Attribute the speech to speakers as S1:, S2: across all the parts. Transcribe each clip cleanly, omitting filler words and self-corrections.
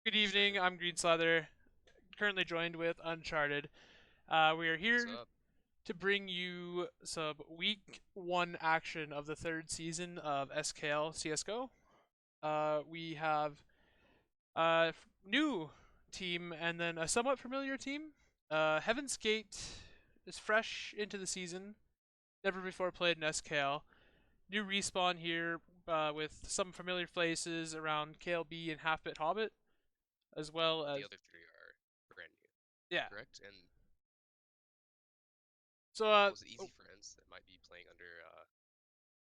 S1: Good evening, I'm Green Slather, currently joined with Uncharted. We are
S2: What's
S1: here
S2: up?
S1: to bring you some week one action of the third season of SKL CSGO. We have a new team and then a somewhat familiar team. Heaven's Gate is fresh into the season, never before played in SKL. New respawn here with some familiar faces around KLB and Half Bit Hobbit, as well
S2: The
S1: as,
S2: other three are brand new,
S1: yeah.
S2: correct? And
S1: So,
S2: was it Easy Friends that might be playing under,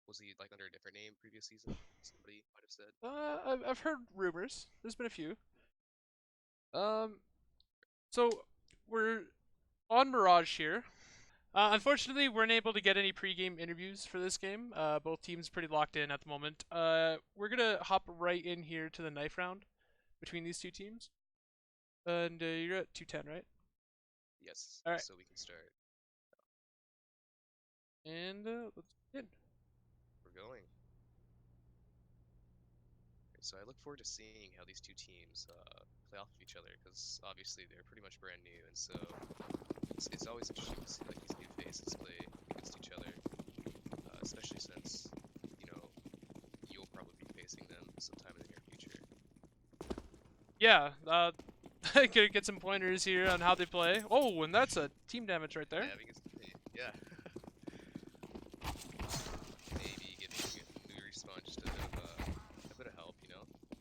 S2: was he like under a different name previous season? Somebody might have said.
S1: I've heard rumors. There's been a few. Um, so we're on Mirage here. Unfortunately, we're unable to get any pre-game interviews for this game. Both teams pretty locked in at the moment. We're gonna hop right in here to the knife round between these two teams. And you're at 210, right?
S2: Yes,
S1: All right.
S2: so we can start.
S1: And let's begin.
S2: We're going. So I look forward to seeing how these two teams play off of each other because obviously they're pretty much brand new, and so it's always interesting to see like these new faces play against each other, especially since you know you'll probably be facing them sometime in the near future.
S1: Yeah. I could get some pointers here on how they play. Oh, and that's a team damage right there.
S2: Dabbing is yeah. Maybe giving new respawn just a bit of help,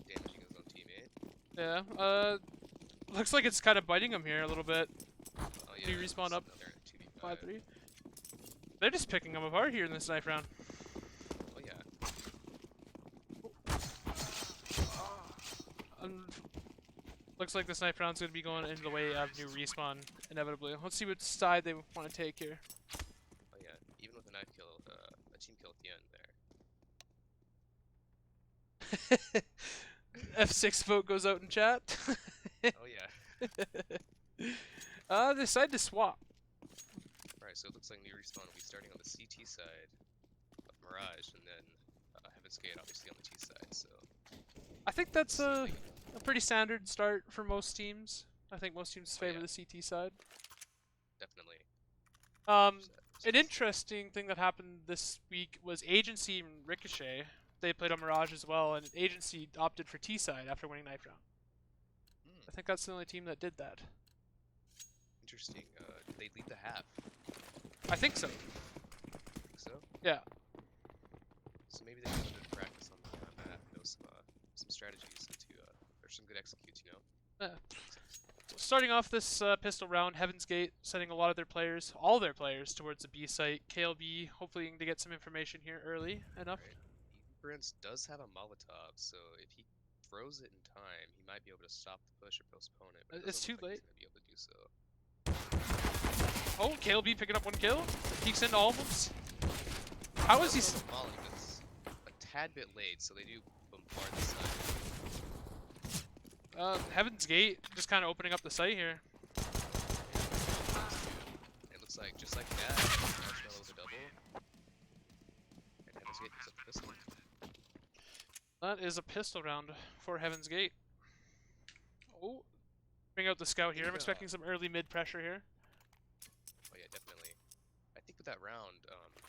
S2: damaging his own teammate.
S1: Yeah. Looks like it's kind of biting him here a little bit.
S2: Oh
S1: New
S2: yeah,
S1: respawn
S2: it's
S1: up
S2: another 2v5.
S1: 5-3. They're just picking them apart here in this knife round.
S2: Oh yeah,
S1: Um, Looks like this knife round's going to be going into the way of new respawn, inevitably. Let's see what side they want to take here.
S2: oh yeah. Even with a knife kill, a team kill at the end there.
S1: F6 vote goes out in chat.
S2: Oh yeah.
S1: They decide to swap.
S2: Right, so it looks like new respawn will be starting on the CT side of Mirage, and then Heaven's Gate obviously on the T side. So
S1: I think
S2: let's
S1: that's
S2: see if they can.
S1: a pretty standard start for most teams. I think most teams
S2: Oh
S1: favor
S2: yeah,
S1: the CT side.
S2: definitely.
S1: Um, an
S2: 100% see.
S1: interesting thing that happened this week was Agency and Ricochet. They played on Mirage as well, and Agency opted for T side after winning knife round.
S2: Hmm,
S1: I think that's the only team that did that.
S2: interesting. Did they lead the half?
S1: I think so.
S2: Think so?
S1: Yeah.
S2: So maybe they need a bit of practice on the map, some strategies or some good executes.
S1: Uh,
S2: Makes sense.
S1: so starting off this pistol round, Heaven's Gate sending a lot of their players, all their players, towards the B site. KLB hopefully to get some information here early enough.
S2: Right. Prince does have a Molotov, so if he throws it in time, he might be able to stop the push or postpone it, but it
S1: It's
S2: doesn't look
S1: too
S2: like he's
S1: late.
S2: going to be able to do so.
S1: Oh, KLB picking up one kill. Peeks into all of them.
S2: He
S1: How is
S2: does
S1: he?
S2: go for volley, but it's a tad bit late, so they do bombard the side.
S1: Heaven's Gate just kind of opening up the site here.
S2: It looks like, just like that, Marshmallow with a double, and Heaven's Gate picks up the pistol.
S1: That is a pistol round for Heaven's Gate. Oh, bring out the
S2: I
S1: scout here.
S2: think,
S1: I'm expecting some early mid pressure here.
S2: oh yeah, definitely. I think with that round,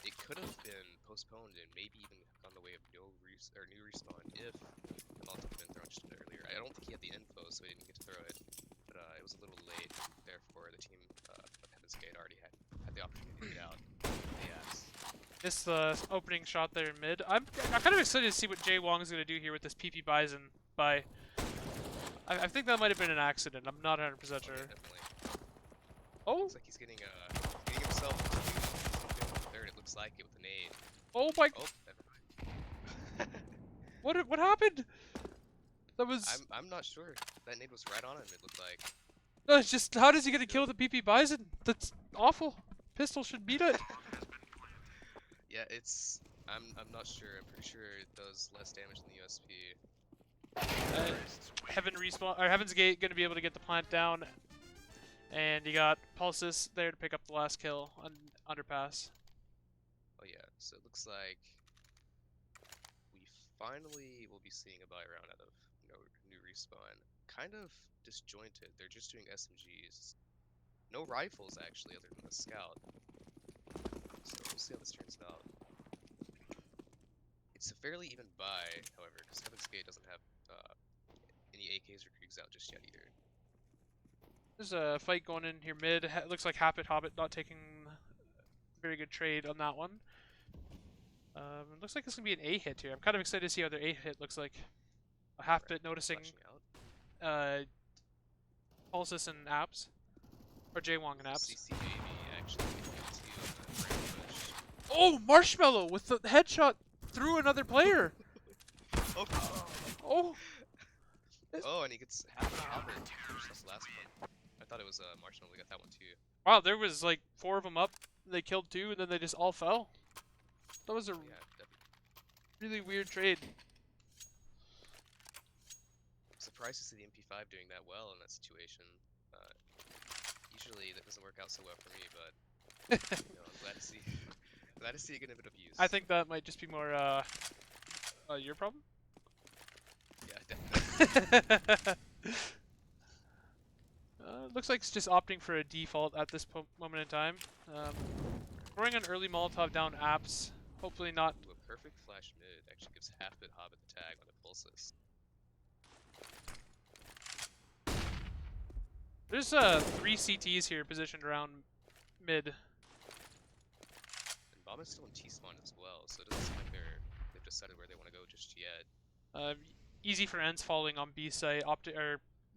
S2: it could have been postponed and maybe even gone the way of new respawn if the Molotov had been thrown just a bit earlier. I don't think he had the info, so he didn't get to throw it, but it was a little late. Therefore, the team of Heaven's Gate already had the opportunity to get out. Yes.
S1: This opening shot there in mid. I'm kind of excited to see what Jay Wong's gonna do here with this PP Bison by. I think that might have been an accident. I'm not 100%
S2: Oh
S1: sure.
S2: yeah, definitely.
S1: Oh,
S2: Looks like he's getting himself to third. It looks like it with an nade.
S1: oh my!
S2: Oh, never mind.
S1: What happened? That was.
S2: I'm not sure. That nade was right on him. It looked like.
S1: It's just how does he get a kill with the PP Bison? That's awful. Pistol should beat it.
S2: Yeah, it's. I'm not sure. I'm pretty sure it does less damage than the USP.
S1: Heaven's Gate gonna be able to get the plant down, and you got Pulsus there to pick up the last kill on underpass.
S2: Oh yeah, so it looks like we finally will be seeing a buy round out of new respawn. kind of disjointed. They're just doing SMGs. No rifles, actually, other than the scout. So we'll see how this turns out. It's a fairly even buy, however, because Heaven's Gate doesn't have any AKs or Kriegs out just yet either.
S1: There's a fight going in here mid. Looks like Hobbit not taking a very good trade on that one. Looks like it's going to be an A hit here. I'm kind of excited to see how their A hit looks like. A half bit noticing
S2: Out.
S1: Pulsus and Apps. Or Jaywong and Apps.
S2: CC Baby actually push.
S1: Oh, Marshmallow with the headshot through another player.
S2: Oh.
S1: Oh.
S2: Oh, and he gets half a Hobbit. That's the last one. I thought it was Marshmallow. We got that one too.
S1: Wow, there was like 4 of them up. They killed 2, and then they just all fell. That was a really weird trade.
S2: I'm surprised to see the MP5 doing that well in that situation. Usually that doesn't work out so well for me, but you know, I'm glad to see. Glad to see it get a bit of use.
S1: I think that might just be more your problem.
S2: Yeah, definitely.
S1: Looks like it's just opting for a default at this moment in time. Throwing an early Molotov down Apps. Hopefully not.
S2: Ooh, a perfect flash mid actually gives half-bit Hobbit the tag on the Pulsus.
S1: There's 3 CTs here positioned around mid.
S2: And Bomb is still in T-spawn as well, so it doesn't seem like they've decided where they want to go just yet.
S1: Easy for ends falling on B site,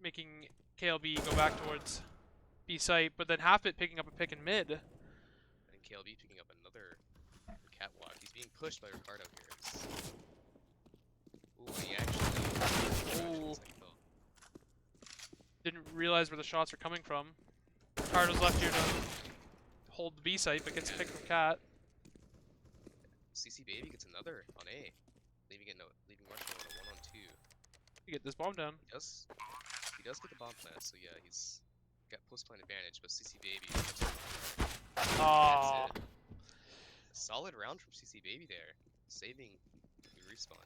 S1: making KLB go back towards B site, but then Half-Bit picking up a pick in mid.
S2: And KLB picking up another catwalk. He's being pushed by Ricardo here. Ooh, he actually...
S1: Didn't realize where the shots were coming from. Ricardo's left here to hold the B site, but gets picked from Cat.
S2: CC Baby gets another on A, leaving Marshmallow on a 1-on-2.
S1: You get this bomb down.
S2: He does get the bomb plant, so yeah, he's got post-plant advantage, but CC Baby...
S1: Aww.
S2: That's it. A solid round from CC Baby there, saving the respawn.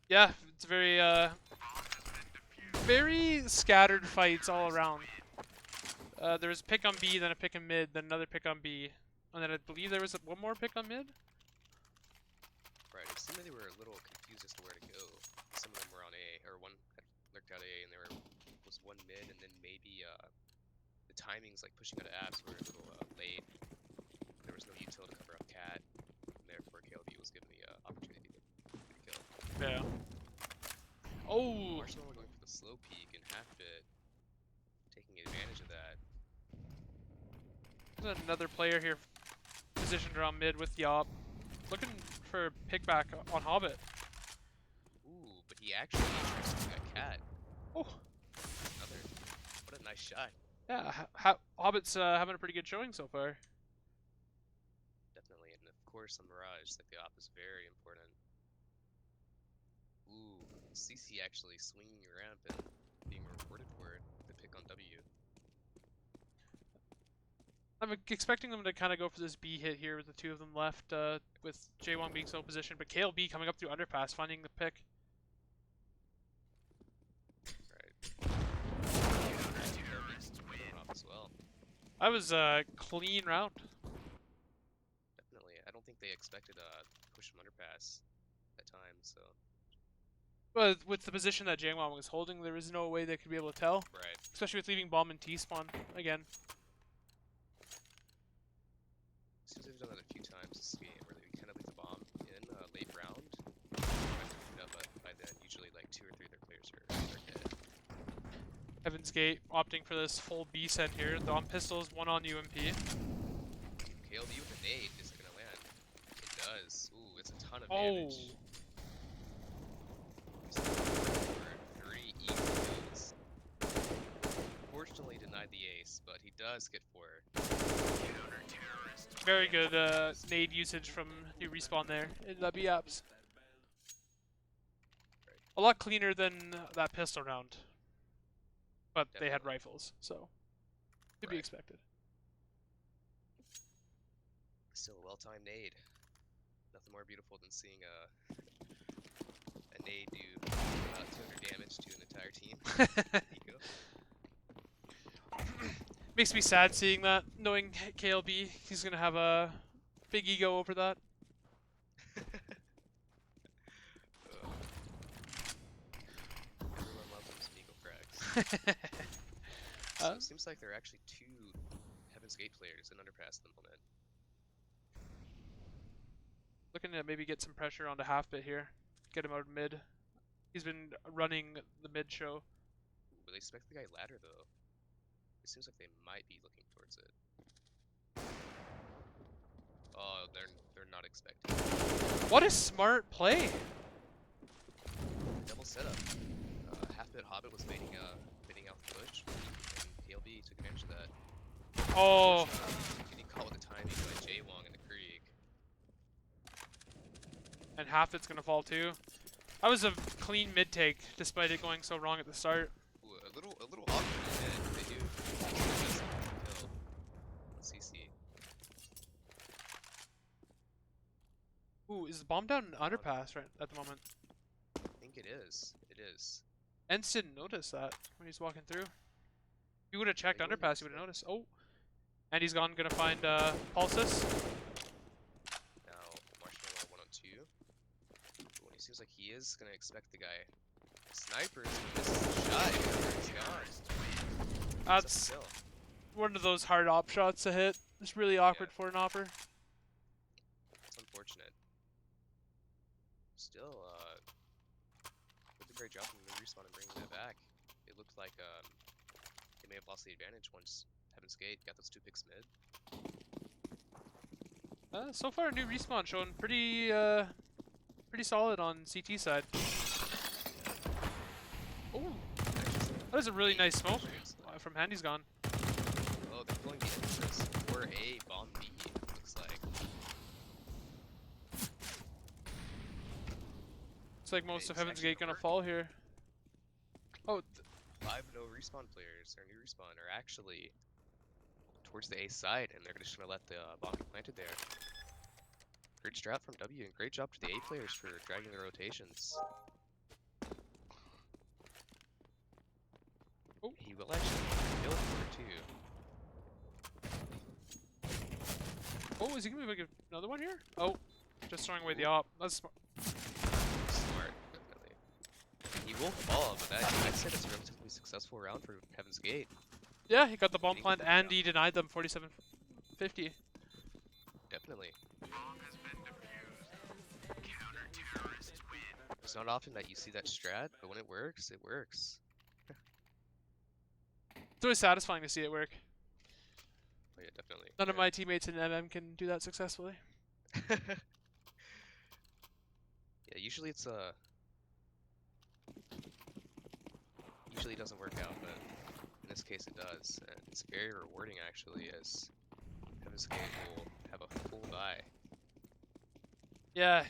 S1: Yeah, it's very scattered fights all around. There was a pick on B, then a pick in mid, then another pick on B, and then I believe there was one more pick on mid?
S2: Right, it seemed like they were a little confused as to where to go. Some of them were on A, or one had lurked out A, and there was one mid, and then maybe the timings, like pushing out of Apps, were a little late. There was no util to cover up Cat, and therefore KLB was given the opportunity to kill.
S1: Yeah. Oh!
S2: Marshmallow going for the slow peek, and Half-Bit taking advantage of that.
S1: There's another player here positioned around mid with the op. Looking for a pick back on Hobbit.
S2: Ooh, but he actually got Cat.
S1: Oh!
S2: What a nice shot.
S1: Yeah, Hobbit's having a pretty good showing so far.
S2: Definitely, and of course on Mirage, like the op is very important. Ooh, CC actually swinging around and being rewarded for it. The pick on W.
S1: I'm expecting them to kind of go for this B hit here with the 2 of them left, with Jaywong being so positioned, but KLB coming up through underpass, finding the pick.
S2: Right. As well.
S1: That was a clean round.
S2: Definitely. I don't think they expected push from underpass at that time, so.
S1: But with the position that Jaywong was holding, there was no way they could be able to tell.
S2: Right.
S1: Especially with leaving bomb in T-spawn again.
S2: Seems they've done that a few times this game, where they kind of leave the bomb in late round. But by then, usually like 2 or 3 of their players are dead.
S1: Heaven's Gate opting for this full B set here. The on pistols, 1 on UMP.
S2: KLB with a nade, is it gonna land? It does. Ooh, it's a ton of damage. 3 equal kills. Fortunately denied the ace, but he does get 4.
S1: Very good nade usage from new Respawn there in the B apps. A lot cleaner than that pistol round. But
S2: Definitely.
S1: they had rifles, so could be expected.
S2: Still a well-timed nade. Nothing more beautiful than seeing a nade do about 200 damage to an entire team. Eco.
S1: Makes me sad seeing that, knowing KLB, he's gonna have a big ego over that.
S2: Everyone loves them some eco frags. So it seems like there are actually 2 Heaven's Gate players in Underpass at the moment.
S1: Looking to maybe get some pressure onto Halfbit here. Get him out of mid. He's been running the mid show.
S2: Will they expect the guy ladder though? It seems like they might be looking towards it. Oh, they're not expecting.
S1: What a smart play!
S2: Double setup. Half-bit Hobbit was baiting out the bush, and KLB took advantage of that.
S1: Oh,
S2: Getting caught with the timing by Jaywong in the creek.
S1: and Halfbit's gonna fall too. That was a clean mid take, despite it going so wrong at the start.
S2: Ooh, a little awkward in mid. They do kill on CC.
S1: Ooh, is the bomb down in underpass right at the moment?
S2: I think it is. It is.
S1: Ents didn't notice that when he's walking through. If he would have checked
S2: They would've
S1: underpass, he would have noticed. Oh, and he's gonna find Pulsus.
S2: Now Marshmallow 1-on-2. But when he seems like he is gonna expect the guy. Snipers, but this is a shot. He's gone.
S1: That's
S2: Kill.
S1: one of those hard op shots to hit. It's really awkward for an opper.
S2: It's unfortunate. Still, did a great job from the respawn and bringing that back. It looked like they may have lost the advantage once Heaven's Gate got those 2 picks mid.
S1: So far, new respawn showing pretty solid on CT side. Oh, that is a really nice smoke from Handy's gone.
S2: Oh, they're pulling the emphasis for a bomb B, looks like.
S1: Looks like most of
S2: It's
S1: Heaven's
S2: actually
S1: Gate gonna
S2: working.
S1: fall here. Oh,
S2: 5 no respawn players, or new respawn, are actually towards the A side, and they're just gonna let the bomb be planted there. Great strat from W, and great job to the A players for dragging the rotations.
S1: Oh.
S2: He will actually kill for 2.
S1: oh, is he gonna make another one here? Oh, just throwing away the op. That's smart.
S2: Smart, definitely. He will fall, but I'd say that's a relatively successful round for Heaven's Gate.
S1: Yeah, he got the bomb
S2: Getting
S1: plant
S2: the
S1: and
S2: down.
S1: he denied them 47-50.
S2: Definitely. It's not often that you see that strat, but when it works, it works.
S1: It's always satisfying to see it work.
S2: Oh yeah, definitely.
S1: None of my teammates in MM can do that successfully.
S2: Yeah, usually it's usually it doesn't work out, but in this case it does, and it's very rewarding actually, as Heaven's Gate will have a full buy.
S1: Yeah,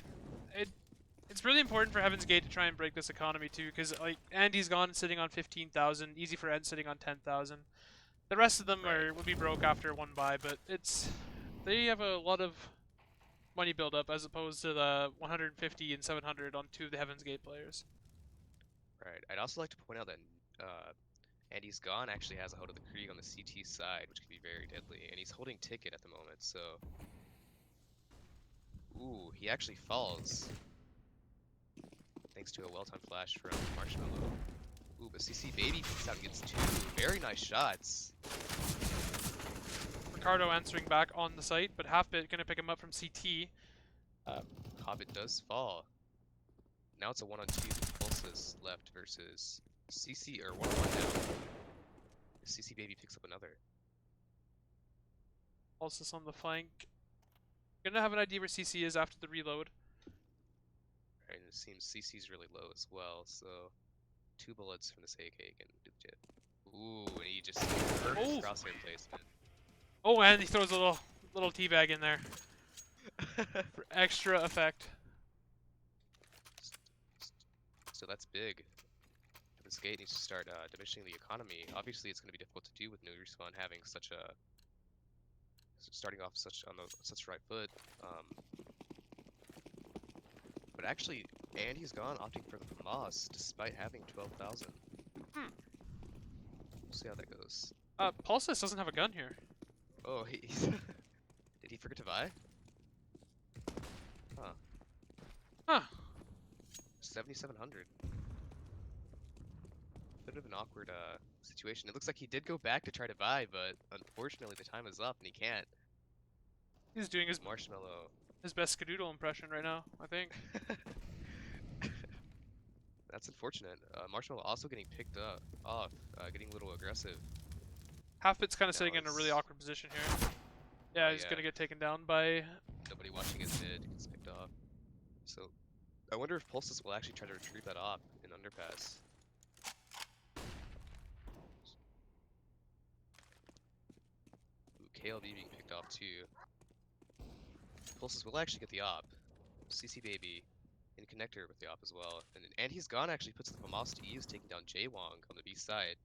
S1: it's really important for Heaven's Gate to try and break this economy too, because like Andy's gone sitting on 15,000, Easy for Ed sitting on 10,000. The rest of them
S2: Right.
S1: would be broke after one buy, but they have a lot of money build up as opposed to the 150 and 700 on 2 of the Heaven's Gate players.
S2: Right. I'd also like to point out that Andy's Gone actually has a hold of the Krieg on the CT side, which can be very deadly, and he's holding Ticket at the moment, so... Ooh, he actually falls. Thanks to a well-timed flash from Marshmallow. Ooh, but CC Baby picks out and gets 2 very nice shots.
S1: Ricardo answering back on the site, but Halfbit gonna pick him up from CT.
S2: Hobbit does fall. Now it's a 1-on-2 with Pulses left versus CC, or 1-on-1 now. CC Baby picks up another.
S1: Pulsus on the flank. Gonna have an idea where CC is after the reload.
S2: Right, and it seems CC's really low as well, so 2 bullets from this AK can do the job. Ooh, and he just perfect crosshair placement.
S1: Oh, and he throws a little teabag in there for extra effect.
S2: So that's big. This gate needs to start diminishing the economy. Obviously, it's going to be difficult to do with new respawn having such a starting off such the right foot. But actually, And he's gone, opting for the Moss, despite having 12,000.
S1: Hmm.
S2: We'll see how that goes.
S1: Pulsus doesn't have a gun here.
S2: Oh, he did he forget to buy? Huh.
S1: Huh.
S2: 7,700. Bit of an awkward situation. It looks like he did go back to try to buy, but unfortunately the time is up and he can't.
S1: He's doing his
S2: Marshmallow.
S1: best Skadoodle impression right now, I think.
S2: That's unfortunate. Marshmallow also getting picked up off, getting a little aggressive.
S1: Halfbit's kind of
S2: Now
S1: sitting in a really
S2: it's
S1: awkward position here. Yeah,
S2: oh
S1: he's
S2: yeah,
S1: gonna get taken down by.
S2: nobody watching his mid gets picked off. So I wonder if Pulsus will actually try to retrieve that op in underpass. Ooh, KLB being picked off too. Pulsus will actually get the op. CC Baby in connector with the op as well. And he's gone actually puts the Famas to use, taking down Jaywong on the B side.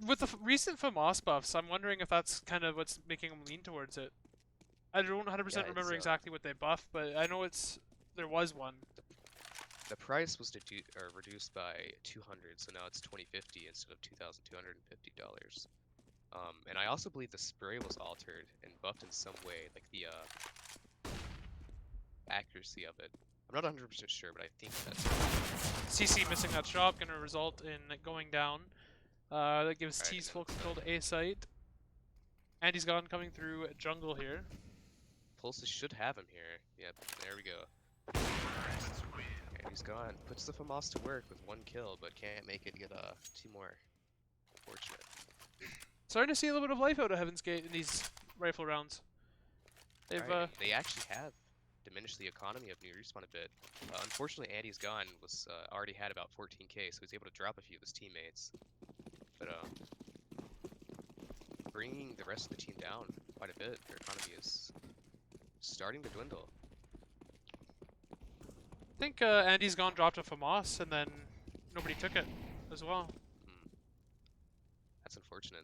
S1: With the recent FAMAS buffs, I'm wondering if that's kind of what's making him lean towards it. I don't 100%
S2: Yeah,
S1: remember
S2: it's
S1: exactly what they buffed, but I know there was one.
S2: the price was reduced by 200, so now it's 2050 instead of $2,250. And I also believe the spray was altered and buffed in some way, like the accuracy of it. I'm not 100% sure, but I think that's
S1: CC missing that shot, gonna result in it going down. That gives
S2: right.
S1: T's full control to A site. And he's gone coming through jungle here.
S2: Pulsus should have him here. Yep, there we go. And he's gone. Puts the Famas to work with 1 kill, but can't make it get 2 more. Fortunate.
S1: Starting to see a little bit of life out of Heaven's Gate in these rifle rounds. They've
S2: Right, they actually have diminished the economy of New Respawn a bit. Unfortunately, Andy's gone was already had about 14k, so he's able to drop a few of his teammates. But bringing the rest of the team down quite a bit. Their economy is starting to dwindle.
S1: I think Andy's gone dropped a FAMAS and then nobody took it as well.
S2: That's unfortunate.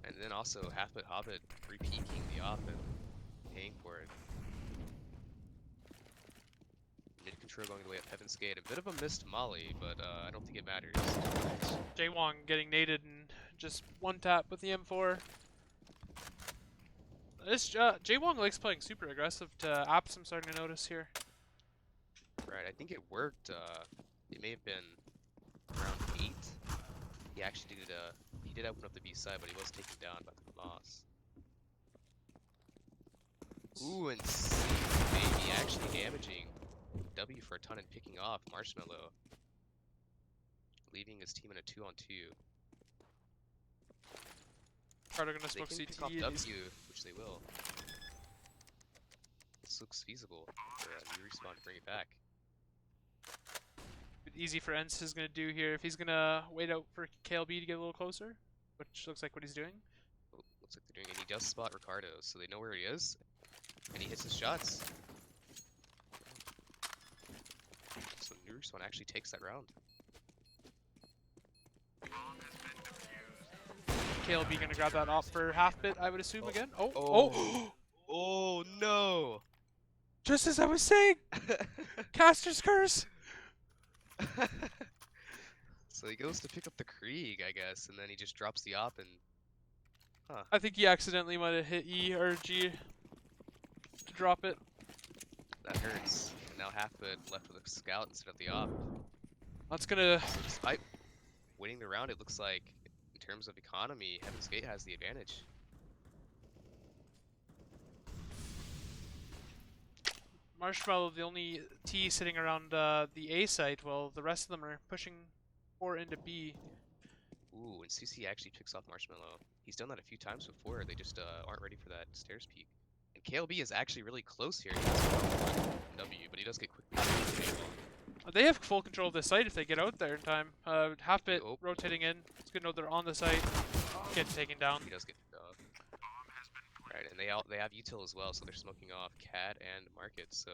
S2: And then also Halfbit Hobbit re-peeking the op and paying for it. Mid control going the way of Heaven's Gate. A bit of a missed molly, but I don't think it matters.
S1: Jaywong getting naded and just one tap with the M4. This Jaywong likes playing super aggressive to apps, I'm starting to notice here.
S2: Right, I think it worked. It may have been round 8. He actually did open up the B side, but he was taken down by the Moss. Ooh, and maybe actually damaging W for a ton and picking off Marshmallow, leaving his team in a 2-on-2.
S1: Carter gonna
S2: They
S1: smoke
S2: can
S1: CT.
S2: pick off W, which they will. This looks feasible for New Respawn to bring it back.
S1: Easy for Ents is gonna do here if he's gonna wait out for KLB to get a little closer, which looks like what he's doing.
S2: Oh, looks like they're doing, and he does spot Ricardo, so they know where he is, and he hits his shots. So New Respawn actually takes that round.
S1: KLB gonna grab that off for half bit, I would assume again. Oh,
S2: Oh no!
S1: Just as I was saying, Caster's curse.
S2: So he goes to pick up the Krieg, I guess, and then he just drops the op and. Huh.
S1: I think he accidentally might have hit E or G to drop it.
S2: That hurts. And now Halfbit left with a scout instead of the op.
S1: That's gonna.
S2: So despite winning the round, it looks like, in terms of economy, Heaven's Gate has the advantage.
S1: Marshmallow, the only T sitting around the A site, while the rest of them are pushing 4 into B.
S2: Ooh, and CC actually picks off Marshmallow. He's done that a few times before, they just aren't ready for that stairs peek. And KLB is actually really close here. He has W, but he does get quickly.
S1: They have full control of this site if they get out there in time. Half bit
S2: Oh.
S1: rotating in. It's good to know they're on the site. Getting taken down.
S2: He does get picked off. Right, and they have util as well, so they're smoking off Cat and Market, so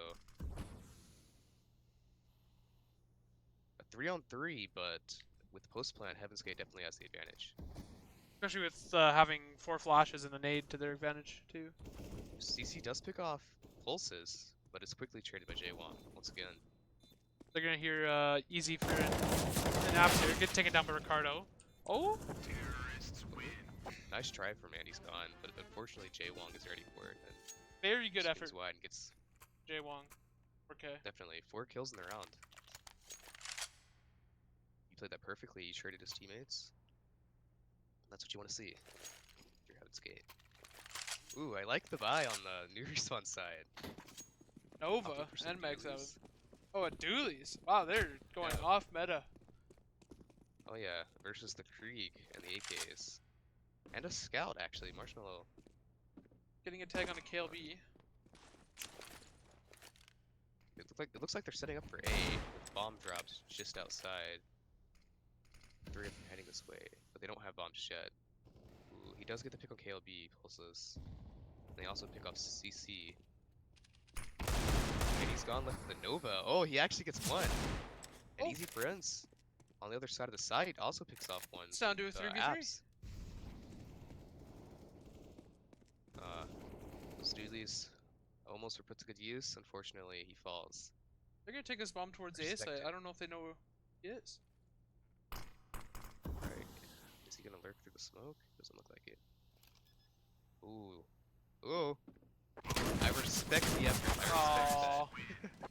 S2: a 3-on-3, but with post plant, Heaven's Gate definitely has the advantage.
S1: Especially with having 4 flashes and a nade to their advantage too.
S2: CC does pick off pulses, but it's quickly traded by Jaywong once again.
S1: They're gonna hear easy for an after. Get taken down by Ricardo. Oh,
S2: Nice try from Andy's gone, but unfortunately Jaywong is ready for it and
S1: very good
S2: spins
S1: effort,
S2: wide and gets
S1: Jaywong. Okay.
S2: definitely 4 kills in the round. He played that perfectly. He traded his teammates. That's what you want to see. If you're having skate. Ooh, I like the buy on the new respawn side.
S1: Nova
S2: Opting for some
S1: and Mag 7.
S2: dualies.
S1: Oh, a Doolies. Wow, they're going
S2: Yeah.
S1: off meta.
S2: Oh yeah, versus the Krieg and the AKs. And a scout actually, Marshmallow.
S1: Getting a tag on a KLB.
S2: It looks like they're setting up for A with bomb drops just outside. 3 of them heading this way, but they don't have bombs yet. Ooh, he does get the pick on KLB pulses. And they also pick off CC. And he's gone left with the Nova. Oh, he actually gets one. And
S1: Oh.
S2: Easy Friends on the other side of the site also picks off one.
S1: It's down to a 3v3.
S2: Apps. Those dualies almost were put to good use. Unfortunately, he falls.
S1: They're gonna take this bomb towards A
S2: Respect
S1: site.
S2: it.
S1: I don't know if they know who he is.
S2: Alright. Is he gonna lurk through the smoke? Doesn't look like it. Ooh. Ooh. I respect the effort. I respect
S1: Aww.
S2: that.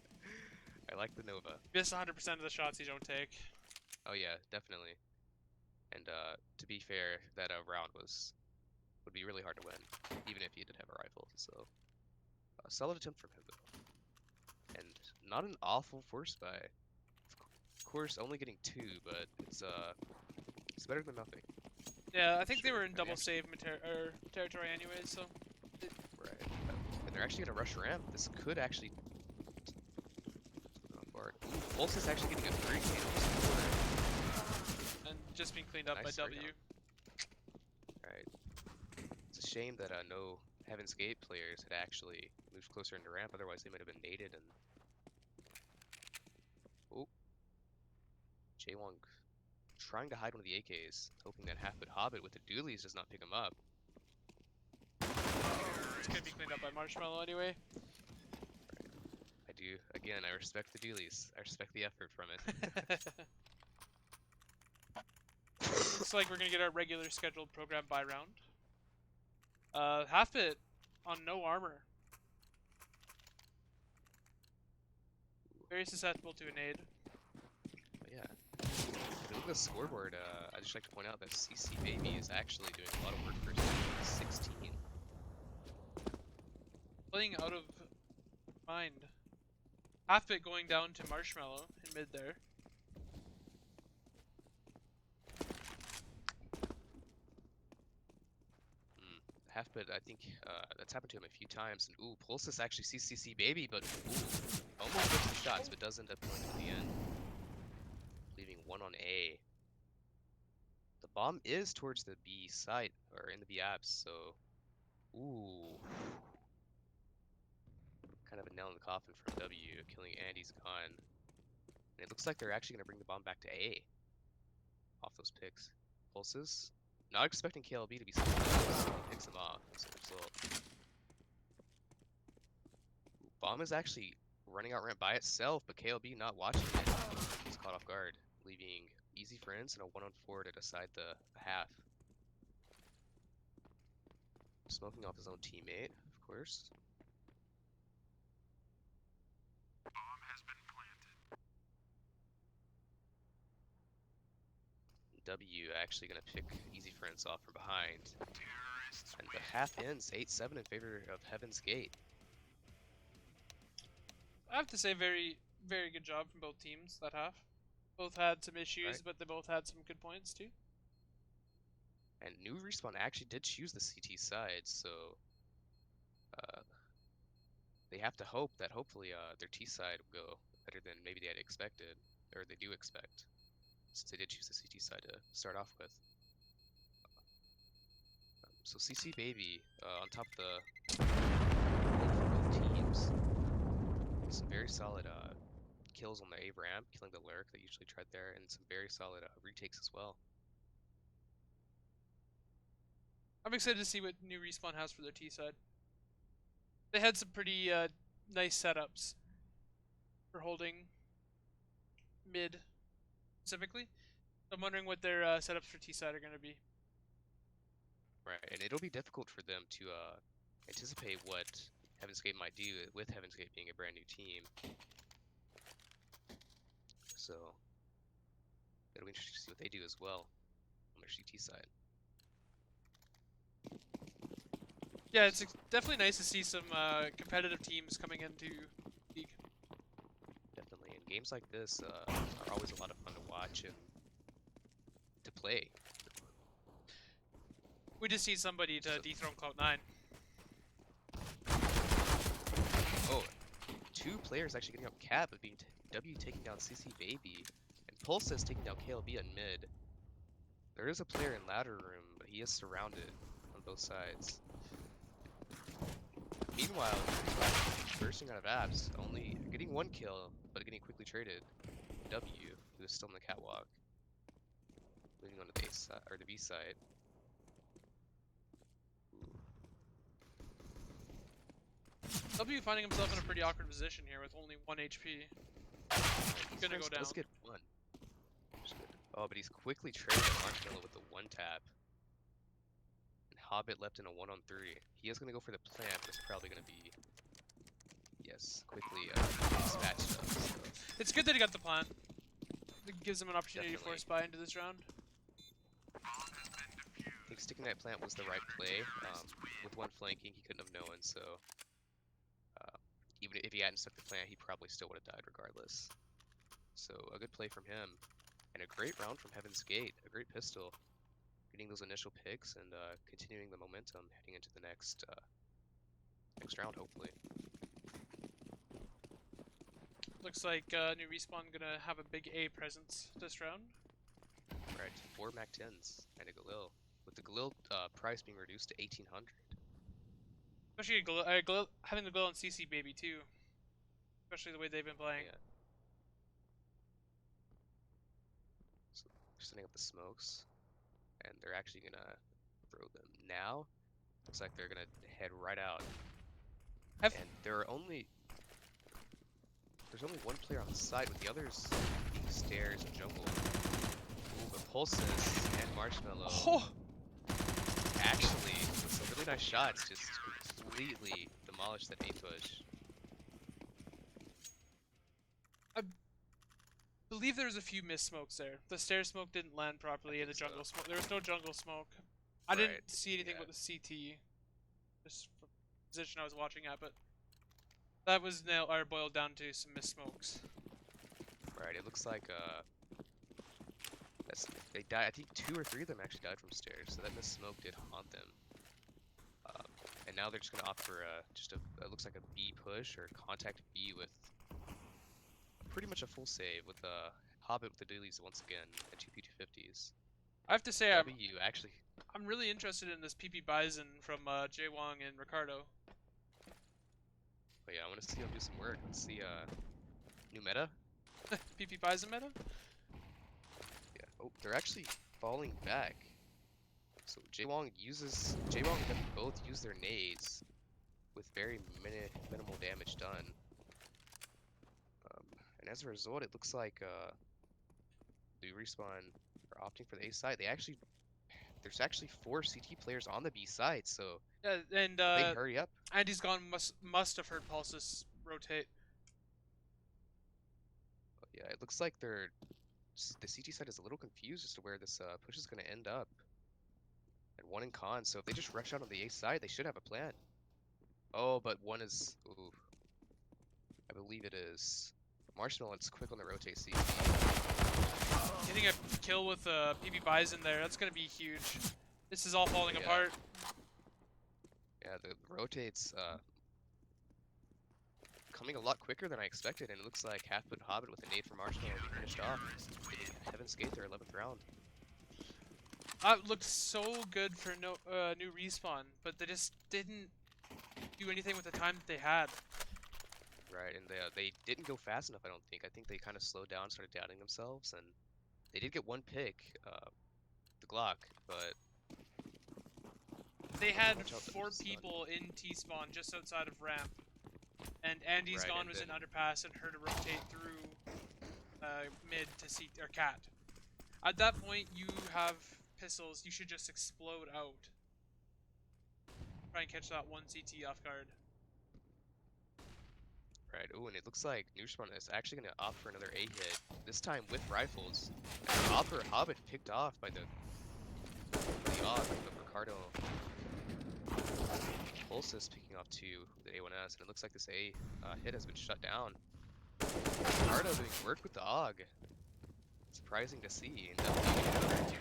S2: I like the Nova.
S1: Miss 100% of the shots you don't take.
S2: Oh yeah, definitely. And to be fair, that round would be really hard to win, even if he did have a rifle. So, solid attempt from him though, and not an awful force buy. Of course, only getting 2, but it's better than nothing.
S1: Yeah, I think they
S2: Sure,
S1: were in
S2: and
S1: double save territory anyways, so.
S2: Right. And they're actually gonna rush ramp. This could actually. Pulse is actually getting a 3
S1: And just being cleaned up
S2: Nice
S1: by
S2: spray
S1: W.
S2: Alright. It's a shame that no Heaven's Gate players had actually moved closer into ramp, otherwise they might have been naded and. Oh. Jaywong trying to hide one of the AKs, hoping that Half-Bit Hobbit with the dualies does not pick him up.
S1: It's gonna be cleaned up by Marshmallow anyway.
S2: I do. Again, I respect the dualies. I respect the effort from it.
S1: Looks like we're gonna get our regular scheduled program by round. Half-Bit on no armor. Very susceptible to a nade.
S2: But yeah. If you look at the scoreboard, I'd just like to point out that CC Baby is actually doing a lot of work for his team. 16.
S1: Playing out of mind. Half-Bit going down to Marshmallow in mid there.
S2: Half-Bit, I think that's happened to him a few times. And ooh, Pulsus actually sees CC Baby, but ooh, almost gets the shots, but does end up going to the end. Leaving 1 on A. The bomb is towards the B site, or in the B apps, so. Ooh. Kind of a nail in the coffin from W, killing Andy's gone. And it looks like they're actually going to bring the bomb back to A. Off those picks. Pulses. Not expecting KLB to be so close. Picks them off as a result. Bomb is actually running out ramp by itself, but KLB not watching it. He's caught off guard, leaving easy friends and a 1-on-4 to decide the half. Smoking off his own teammate, of course. W actually going to pick easy friends off from behind. And the half ends 8-7 in favor of Heaven's Gate.
S1: I have to say, very, very good job from both teams that half. Both had some issues,
S2: Right.
S1: but they both had some good points too.
S2: And New Respawn actually did choose the CT side, so they have to hope that hopefully their T side will go better than maybe they had expected, or they do expect, since they did choose the CT side to start off with. So CC Baby on top of the both teams. Some very solid kills on the A ramp, killing the lurk that usually tried there, and some very solid retakes as well.
S1: I'm excited to see what new Respawn has for their T side. They had some pretty nice setups for holding mid specifically. So I'm wondering what their setups for T side are going to be.
S2: Right, and it'll be difficult for them to anticipate what Heaven's Gate might do with Heaven's Gate being a brand new team. So it'll be interesting to see what they do as well on their CT side.
S1: Yeah, it's definitely nice to see some competitive teams coming into league.
S2: Definitely, and games like this are always a lot of fun to watch and to play.
S1: We just need somebody to
S2: So,
S1: dethrone Cloud9.
S2: oh, two players actually getting up cap of being W taking down CC Baby, and Pulse is taking down KLB on mid. There is a player in ladder room, but he is surrounded on both sides. Meanwhile, bursting out of apps, only getting one kill, but getting quickly traded. W, who is still in the catwalk, moving on to the A side or the B side.
S1: W finding himself in a pretty awkward position here with only 1 HP.
S2: He's
S1: Gonna go down.
S2: Let's get one. Oh, but he's quickly traded Marshmallow with the one tap. And Hobbit left in a 1-on-3. He is gonna go for the plant, but it's probably gonna be quickly dispatched up. So.
S1: It's good that he got the plant. It gives him an opportunity to
S2: Definitely.
S1: force buy into this round.
S2: I think sticking that plant was the right play. With one flanking, he couldn't have known, so even if he hadn't stuck the plant, he probably still would have died regardless. So a good play from him, and a great round from Heaven's Gate. A great pistol, getting those initial picks and continuing the momentum heading into the next round, hopefully.
S1: Looks like New Respawn gonna have a big A presence this round.
S2: Right, 4 Mac 10s and a Galil, with the Galil price being reduced to 1800.
S1: Especially having the Galil and CC Baby too. Especially the way they've been playing.
S2: Yeah. So they're setting up the smokes, and they're actually gonna throw them now. Looks like they're gonna head right out. And there's only one player on the side, with the others being stairs and jungle. Ooh, but Pulses and Marshmallow actually, with some really nice shots, just completely demolished that A push.
S1: I believe there was a few missed smokes there. The stair smoke didn't land properly, and the jungle smoke. There was no jungle smoke. I didn't see anything with the CT, just from the position I was watching at, but that was boiled down to some missed smokes.
S2: Right, it looks like they died. I think 2 or 3 of them actually died from stairs, so that missed smoke did haunt them. And now they're just gonna opt for it looks like a B push or contact B with pretty much a full save with Hobbit with the dailies once again and 2 P250s.
S1: I have to say,
S2: actually.
S1: I'm really interested in this PP Bison from Jay Wong and Ricardo.
S2: But yeah, I want to see him do some work. Let's see new meta.
S1: PP Bison meta?
S2: Yeah. Oh, they're actually falling back. So Jaewong and them both use their nades with very minimal damage done. And as a result, it looks like the Respawn are opting for the A side. There's actually 4 CT players on the B side, so
S1: Yeah, and
S2: they hurry up.
S1: Andy's gone must have heard Pulses rotate.
S2: But yeah, it looks like the CT side is a little confused as to where this push is going to end up. And 1 in con, so if they just rush out on the A side, they should have a plan. Oh, but one is... Ooh. I believe it is... Marshmallow's quick on the rotate CT.
S1: Getting a kill with PP Bison there, that's going to be huge. This is all falling apart.
S2: Yeah, the rotates coming a lot quicker than I expected, and it looks like Half-Foot Hobbit with a nade from Marshmallow will be finished off, getting Heaven's Gate their 11th round.
S1: It looked so good for New Respawn, but they just didn't do anything with the time that they had.
S2: Right, and they didn't go fast enough, I don't think. I think they kind of slowed down, started doubting themselves, and they did get 1 pick, the Glock, but
S1: They had
S2: Watch out,
S1: 4
S2: stun.
S1: people in T-spawn just outside of ramp. And Andy's
S2: Right,
S1: gone
S2: and
S1: was in
S2: then
S1: underpass and her to rotate through mid to C or cat. At that point, you have pistols. You should just explode out. Try and catch that one CT off guard.
S2: right. Ooh, and it looks like Rspwn is actually gonna opt for another A hit. This time with rifles. Hopper Hobbit picked off by the AUG of Ricardo. Pulsus picking off 2 with the A1S, and it looks like this A hit has been shut down. Ricardo doing work with the AUG. Surprising to see. And definitely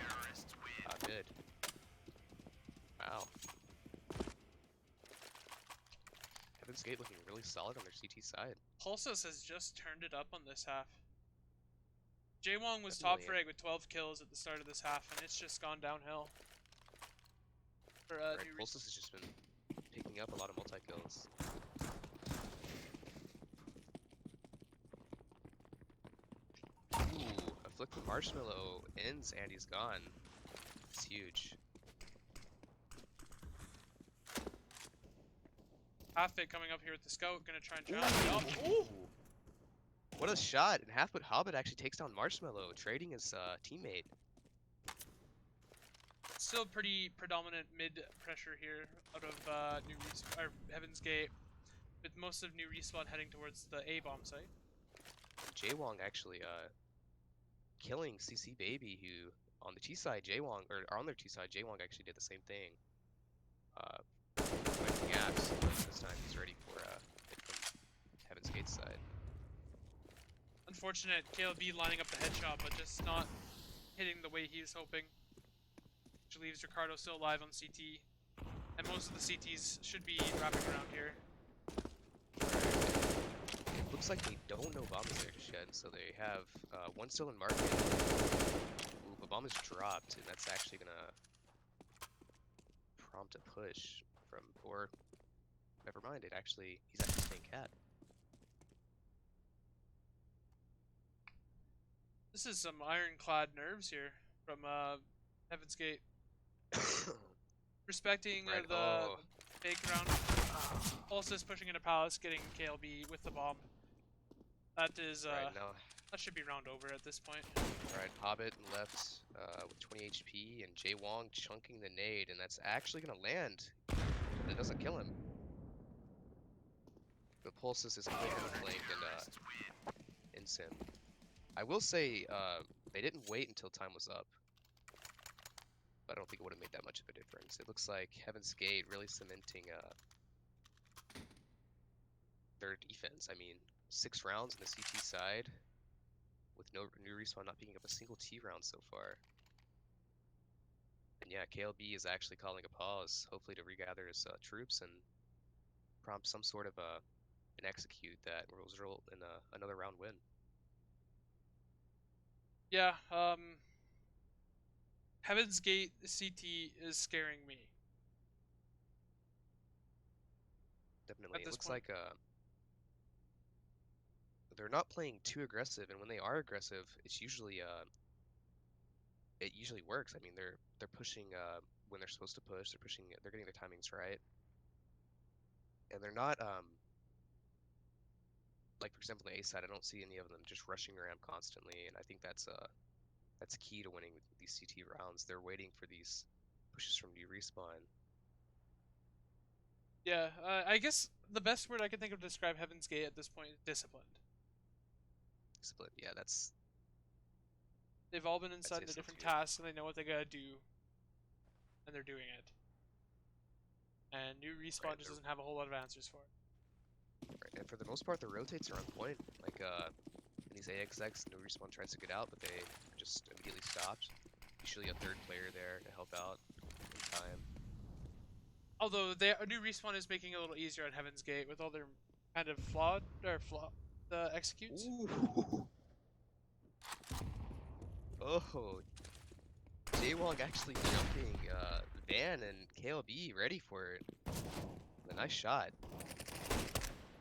S2: mid. Wow. Heaven's Gate looking really solid on their CT side.
S1: Pulsus has just turned it up on this half. Jaewong was top
S2: Definitely.
S1: frag with 12 kills at the start of this half, and it's just gone downhill. For
S2: Right,
S1: New
S2: Pulsus has just been picking up a lot of multi-kills. Ooh, a flick from Marshmallow ends Andy's gone. It's huge.
S1: Half-Fit coming up here with the scout, gonna try and challenge.
S2: Ooh. What a shot! And Half-Foot Hobbit actually takes down Marshmallow, trading his teammate.
S1: Still pretty predominant mid pressure here out of Heaven's Gate, with most of New Respawn heading towards the A bomb site.
S2: Jaewong actually killing CC Baby, who on the T side, Jaewong, or on their T side, Jaewong actually did the same thing. Fighting Axe, but this time he's ready for hit from Heaven's Gate side.
S1: Unfortunate, KLB lining up the headshot, but just not hitting the way he was hoping. Which leaves Ricardo still alive on CT. And most of the CTs should be wrapping around here.
S2: It looks like they don't know bomb is there just yet, so they have one still in market. Ooh, but bomb is dropped, and that's actually gonna prompt a push from, or never mind, he's actually staying cat.
S1: This is some ironclad nerves here from Heaven's Gate. Respecting
S2: Right,
S1: the fake round. Also pushing into Palace, getting KLB with the bomb. That is
S2: right now,
S1: that should be round over at this point.
S2: right, Hobbit left with 20 HP, and Jaewong chunking the nade, and that's actually gonna land, but it doesn't kill him. The Pulsus is completely flanked and ends him. I will say, they didn't wait until time was up. But I don't think it would have made that much of a difference. It looks like Heaven's Gate really cementing their defense. I mean, 6 rounds on the CT side, with no New Respawn not picking up a single T round so far. And yeah, KLB is actually calling a pause, hopefully to regather his troops and prompt some sort of an execute that will result in another round win.
S1: Yeah, Heaven's Gate CT is scaring me
S2: Definitely,
S1: at
S2: it
S1: this
S2: looks
S1: point.
S2: like they're not playing too aggressive, and when they are aggressive, it's usually it usually works. I mean, they're pushing when they're supposed to push. They're pushing. They're getting their timings right, and they're not like, for example, the A side. I don't see any of them just rushing around constantly, and I think that's key to winning these CT rounds. They're waiting for these pushes from New Respawn.
S1: Yeah, I guess the best word I can think of to describe Heaven's Gate at this point is disciplined.
S2: Split. Yeah, that's
S1: They've all been
S2: I'd
S1: inside
S2: say
S1: the
S2: so
S1: different
S2: too.
S1: tasks and they know what they gotta do, and they're doing it. And New
S2: Right,
S1: Respawn
S2: and
S1: just doesn't have a whole lot of answers for it.
S2: right, and for the most part, the rotates are on point. Like in these AXX, New Respawn tries to get out, but they are just immediately stopped. Usually a third player there to help out in time.
S1: Although New Respawn is making it a little easier at Heaven's Gate with all their kind of the executes.
S2: Ooh. Oh, Jaywong actually jumping Van and KLB ready for it. A nice shot.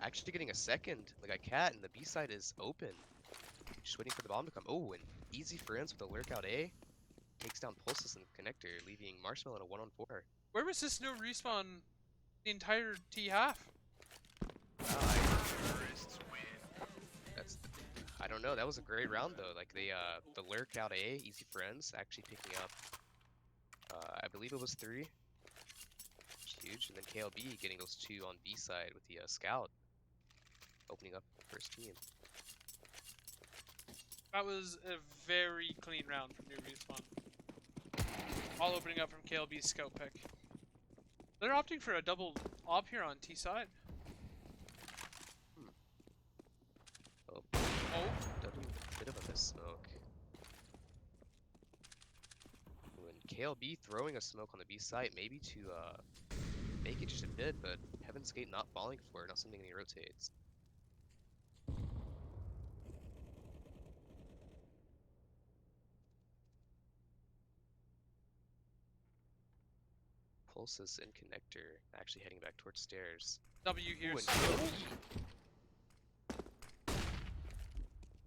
S2: Actually getting a second, like a cat, and the B side is open. Just waiting for the bomb to come. Oh, and easy for ends with a lurk out A. Takes down Pulsus and connector, leaving Marshmallow in a 1-on-4.
S1: Where was this no respawn the entire T half?
S2: That's I don't know. That was a great round though. Like the lurk out A, easy friends, actually picking up. I believe it was 3. Huge, and then KLB getting those 2 on B side with the scout, opening up the first team.
S1: That was a very clean round from new respawn. All opening up from KLB's scout pick. They're opting for a double op here on T side.
S2: Oh,
S1: Oh,
S2: bit of a miss smoke. When KLB throwing a smoke on the B side, maybe to make it just a bit, but Heaven's Gate not falling for it, not something he rotates. Pulses in connector, actually heading back towards stairs.
S1: W here.
S2: Ooh, and KLB.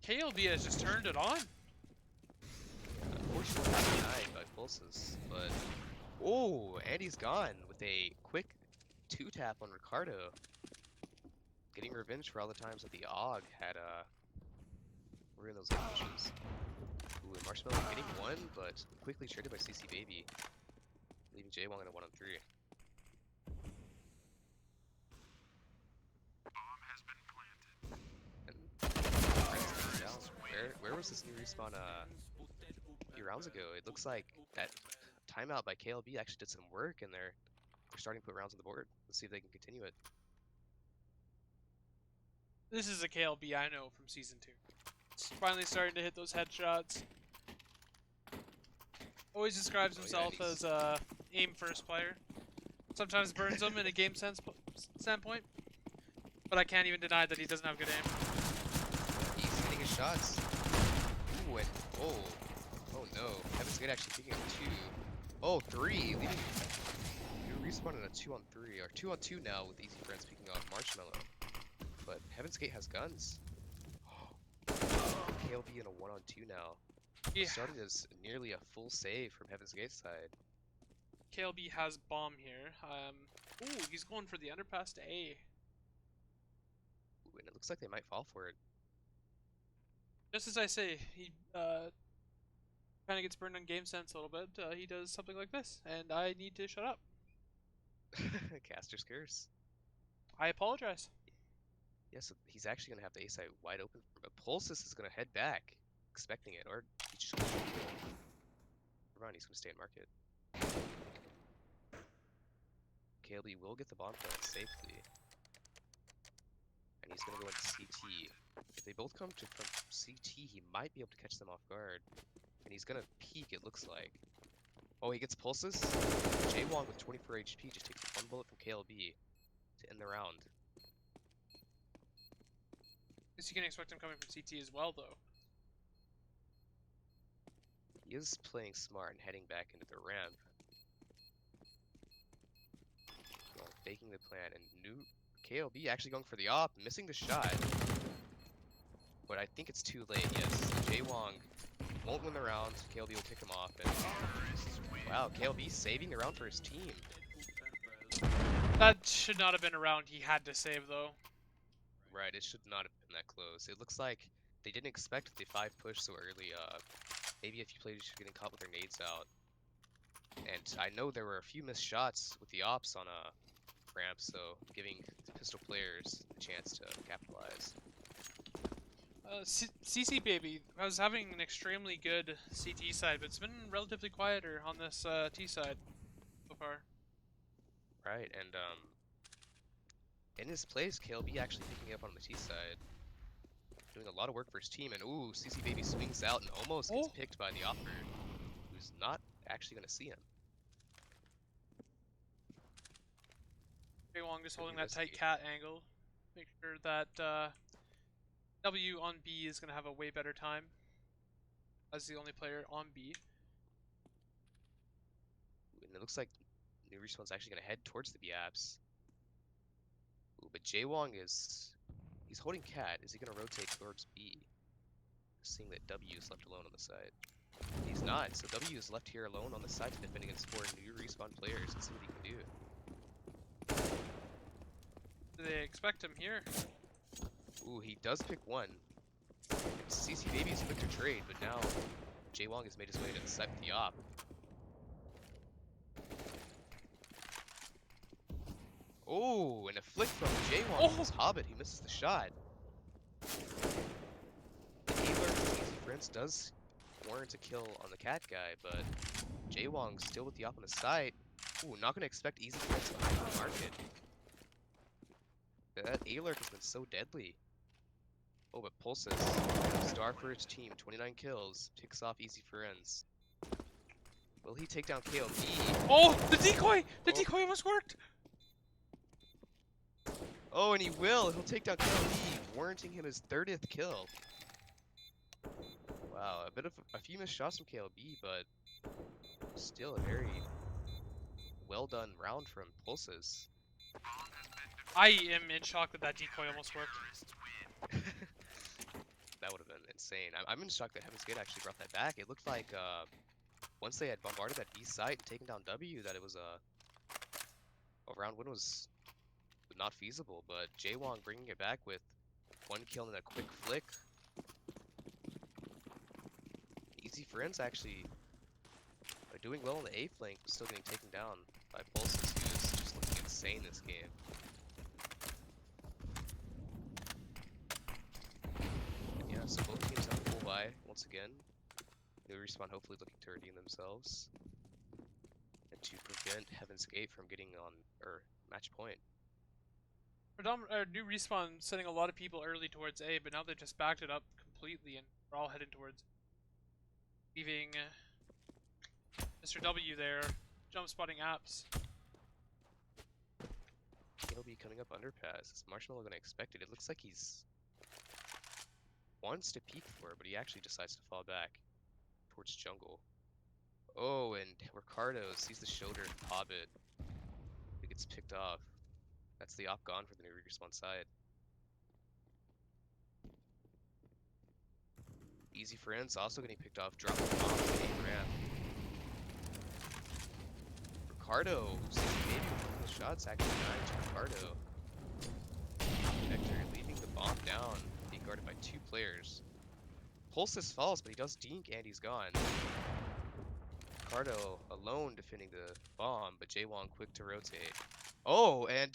S1: KLB has just turned it on.
S2: Unfortunately, denied by Pulses, but oh, Andy's gone with a quick 2-tap on Ricardo. Getting revenge for all the times that the AUG had were in those ambushes. Ooh, and Marshmallow getting 1, but quickly traded by CC Baby, leaving Jaywong in a 1-on-3. And where was this new respawn a few rounds ago? It looks like that timeout by KLB actually did some work, and they're starting to put rounds on the board. Let's see if they can continue it.
S1: This is a KLB I know from season 2. It's finally starting to hit those headshots. Always describes himself as a aim first player. Sometimes burns them in a game sense standpoint, but I can't even deny that he doesn't have good aim.
S2: He's hitting his shots. Ooh, and oh no, Heaven's Gate actually picking up 2. Oh, 3, leaving new respawn in a 2-on-3 or 2-on-2 now with Easy Friends picking off Marshmallow. But Heaven's Gate has guns. KLB in a 1-on-2 now.
S1: Yeah.
S2: Started as nearly a full save from Heaven's Gate side.
S1: KLB has bomb here. Ooh, he's going for the underpass to A.
S2: Ooh, and it looks like they might fall for it.
S1: Just as I say, he kind of gets burned on game sense a little bit. He does something like this, and I need to shut up.
S2: Caster's Curse.
S1: I apologize.
S2: Yeah, so he's actually going to have the A side wide open. But Pulsus is going to head back, expecting it, or he's just going to never mind, he's going to stay in market. KLB will get the bomb plant safely. And he's going to go into CT. If they both come from CT, he might be able to catch them off guard. And he's going to peek, it looks like. Oh, he gets Pulses. Jaywong with 24 HP just takes 1 bullet from KLB to end the round.
S1: Guess you can expect him coming from CT as well, though.
S2: He is playing smart and heading back into the ramp. Faking the plan, and new KLB actually going for the op, missing the shot. But I think it's too late, yes. Jaywong won't win the round, KLB will pick him off, and wow, KLB saving the round for his team.
S1: That should not have been a round he had to save, though.
S2: Right, it should not have been that close. It looks like they didn't expect the 5 push so early. Maybe a few players getting caught with their nades out. And I know there were a few missed shots with the ops on ramp, so giving the pistol players the chance to capitalize.
S1: CC Baby, I was having an extremely good CT side, but it's been relatively quieter on this T side so far.
S2: Right, and in his place, KLB actually picking up on the T side. Doing a lot of work for his team, and ooh, CC Baby swings out and almost gets picked by the offer, who's not actually going to see him.
S1: Jaywong just holding that tight cat angle. Make sure that W on B is going to have a way better time as the only player on B.
S2: And it looks like New Respawn's actually going to head towards the B-apps. Ooh, but Jaywong he's holding cat. Is he going to rotate towards B? Seeing that W is left alone on the side. He's not, so W is left here alone on the side to defend against 4 new respawn players. Let's see what he can do.
S1: Do they expect him here?
S2: Ooh, he does pick one. CC Baby's quick to trade, but now Jaewong has made his way to the side with the op. Oh, and a flick from Jaewong on his Hobbit. He misses the shot. The Ailer from Easy Friends does warrant a kill on the cat guy, but Jaewong's still with the op on the side. Ooh, not going to expect Easy Friends behind the market. That A-Lurk has been so deadly. Oh, but Pulses, star for his team, 29 kills, picks off Easy Friends. Will he take down KLB?
S1: Oh, the decoy! The decoy almost worked!
S2: Oh, and he will! He'll take down KLB, warranting him his 30th kill. Wow, a few missed shots from KLB, but still a very well done round from Pulses.
S1: I am in shock that decoy almost worked.
S2: That would have been insane. I'm in shock that Heaven's Gate actually brought that back. It looked like once they had bombarded that B site and taken down W, that it was a round win was not feasible. But Jaewong bringing it back with 1 kill and a quick flick. Easy Friends actually are doing well on the A flank, but still getting taken down by Pulses, who is just looking insane this game. So both teams have a full buy once again. New Respawn hopefully looking to redeem themselves and to prevent Heaven's Gate from getting on match point.
S1: New Respawn sending a lot of people early towards A, but now they just backed it up completely and we're all heading towards leaving Mr. W there, jump spotting apps.
S2: He'll be coming up underpass. Is Marshmallow gonna expect it? It looks like he's wants to peek for it, but he actually decides to fall back towards jungle. Oh, and Ricardo sees the shoulder of Hobbit. It gets picked off. That's the op gone for the new Respawn side. Easy Friends also getting picked off, dropping the bomb to the ramp. Ricardo, maybe one of the shots actually dying to Ricardo. Vector leaving the bomb down, being guarded by 2 players. Pulses falls, but he does dink and he's gone. Ricardo alone defending the bomb, but Jaewong quick to rotate. Oh, and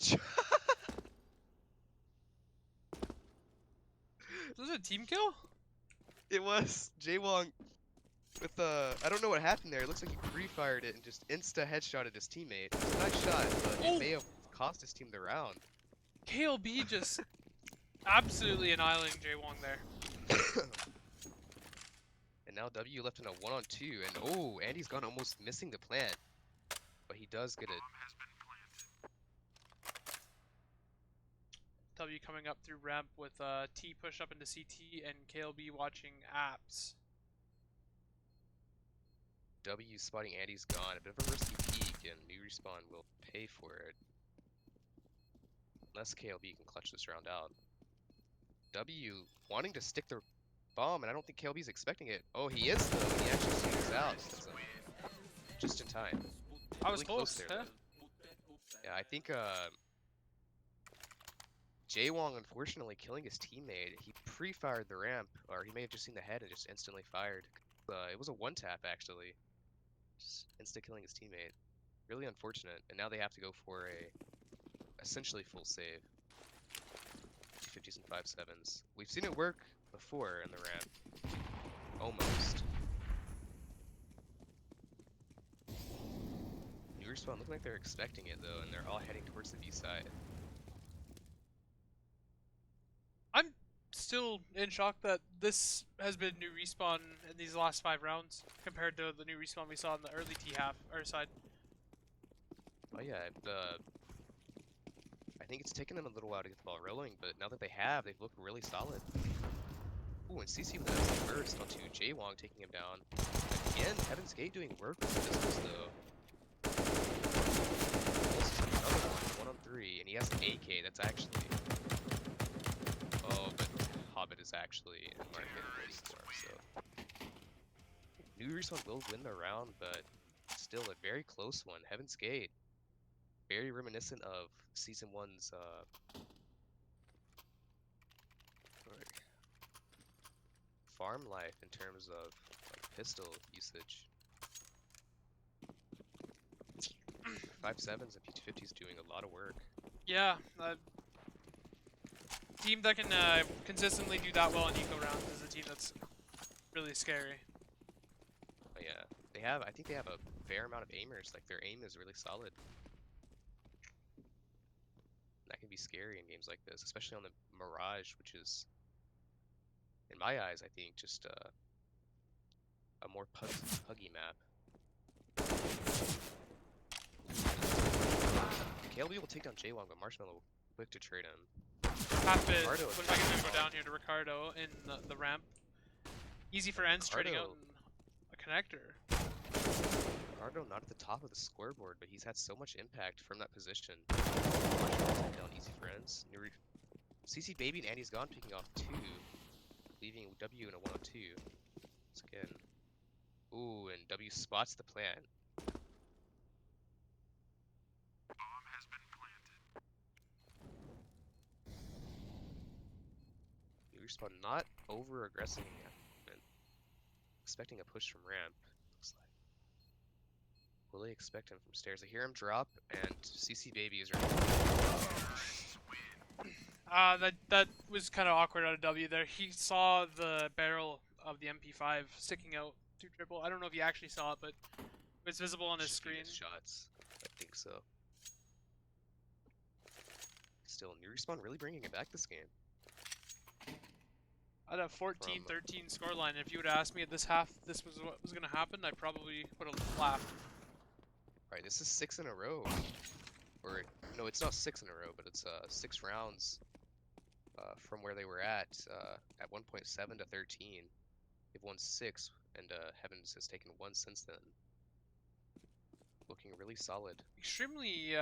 S1: Was it a team kill?
S2: it was Jaewong with I don't know what happened there. It looks like he pre-fired it and just insta headshotted his teammate. It was a nice shot, but it may have cost his team the round.
S1: KLB just absolutely annihilating Jaewong there.
S2: And now W left in a 1-on-2, and Andy's gone almost missing the plant, but he does get it.
S1: W coming up through ramp with T push up into CT and KLB watching apps.
S2: W spotting Andy's gone, a bit of a risky peek, and New Respawn will pay for it. Unless KLB can clutch this round out. W wanting to stick the bomb, and I don't think KLB's expecting it. Oh, he is though, and he actually swings out. That's just in time.
S1: I was
S2: Really
S1: close
S2: there,
S1: huh?
S2: Yeah, I think Jaewong unfortunately killing his teammate. He pre-fired the ramp, or he may have just seen the head and just instantly fired. It was a 1-tap actually. Just insta-killing his teammate. Really unfortunate, and now they have to go for a essentially full save. 250s and 5.7s. We've seen it work before in the ramp. Almost. New Respawn look like they're expecting it though, and they're all heading towards the B side.
S1: I'm still in shock that this has been New Respawn in these last 5 rounds compared to the New Respawn we saw in the early T half, our side.
S2: Oh yeah, I think it's taken them a little while to get the ball rolling, but now that they have, they've looked really solid. Ooh, and CC with a burst onto Jaewong, taking him down. Again, Heaven's Gate doing work with the pistols though. This is another one, 1-on-3, and he has an AK. That's actually. Oh, but Hobbit is actually in market 44, so. New Respawn will win the round, but still a very close one. Heaven's Gate, very reminiscent of Season 1's farm life in terms of like pistol usage. 5.7s and P250s doing a lot of work.
S1: Yeah, team that can consistently do that well in eco rounds is a team that's really scary.
S2: But yeah, they have. I think they have a fair amount of aimers. Like their aim is really solid. That can be scary in games like this, especially on the Mirage, which is, in my eyes, I think just a more puggy map. KLB will take down Jaywong, but Marshmallow quick to trade him.
S1: Half bit.
S2: Ricardo
S1: What if I can go down here to Ricardo in the ramp? Easy for ends trading out in a connector.
S2: Ricardo not at the top of the scoreboard, but he's had so much impact from that position. Down easy for ends. CC Baby and Andy's gone, picking off 2, leaving W in a 102. Once again. Ooh, and W spots the plant. Bomb has been planted. Respawn not over aggressing and expecting a push from ramp. Looks like. Will they expect him from stairs? I hear him drop, and CC Baby is ready.
S1: That was kind of awkward out of W there. He saw the barrel of the MP5 sticking out through triple. I don't know if he actually saw it, but it was visible on his screen.
S2: Shots, I think so. Still, New Respawn really bringing it back this game.
S1: I'd have 14-13 scoreline. If you would have asked me at this half this was what was going to happen, I probably would have laughed.
S2: Alright, this is 6 in a row. Or, no, it's not 6 in a row, but it's 6 rounds from where they were at 1.7 to 13. They've won 6, and Heavens has taken 1 since then. Looking really solid.
S1: Extremely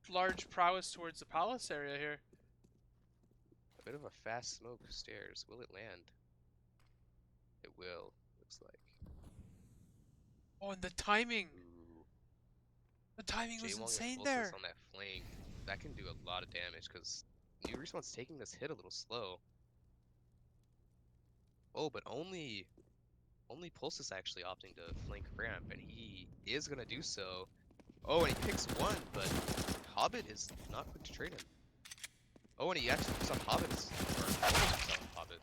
S1: large prowess towards the palace area here.
S2: A bit of a fast smoke stairs. Will it land? It will, looks like.
S1: Oh, and the timing!
S2: Ooh.
S1: The timing was insane
S2: there.
S1: there!
S2: On that flank. That can do a lot of damage, because New Respawn's taking this hit a little slow. Oh, but only Pulse is actually opting to flank ramp, and he is going to do so. Oh, and he picks 1, but Hobbit is not quick to trade him. Oh, and he actually picks up Hobbit. Hobbit.